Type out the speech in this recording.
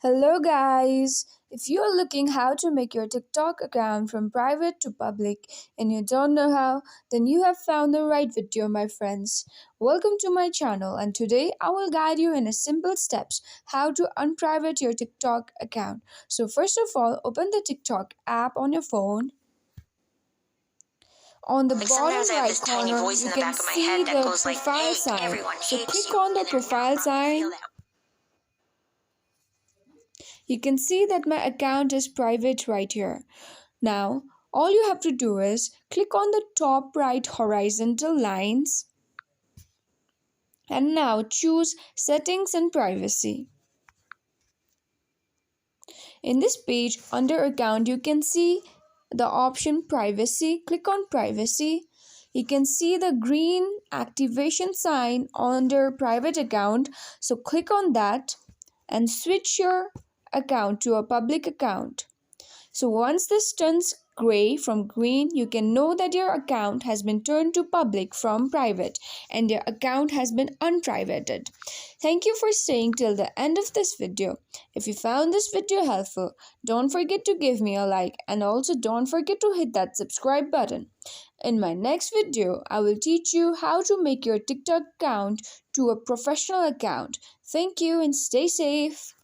Hello guys! If you're looking how to make your TikTok account from private to public and you don't know how, then you have found the right video, my friends. Welcome to my channel, and today I will guide you in a simple steps how to unprivate your TikTok account. So first of all, open the TikTok app on your phone. On the Sometimes bottom I have right this tiny corner, voice you in the can back of my see head that the goes like, profile "Hey, sign. everyone So hates click you," on the and then profile feel sign. that. You can see that my account is private right here. Now, all you have to do is click on the top right horizontal lines and now choose Settings and Privacy. In this page, under Account, you can see the option Privacy. Click on Privacy. You can see the green activation sign under Private Account. So click on that and switch your account to a public account. So once this turns gray from green, you can know that your account has been turned to public from private and your account has been unprivated. Thank you for staying till the end of this video. If you found this video helpful, don't forget to give me a like and also don't forget to hit that subscribe button. In my next video, I will teach you how to make your TikTok account to a professional account. Thank you and stay safe.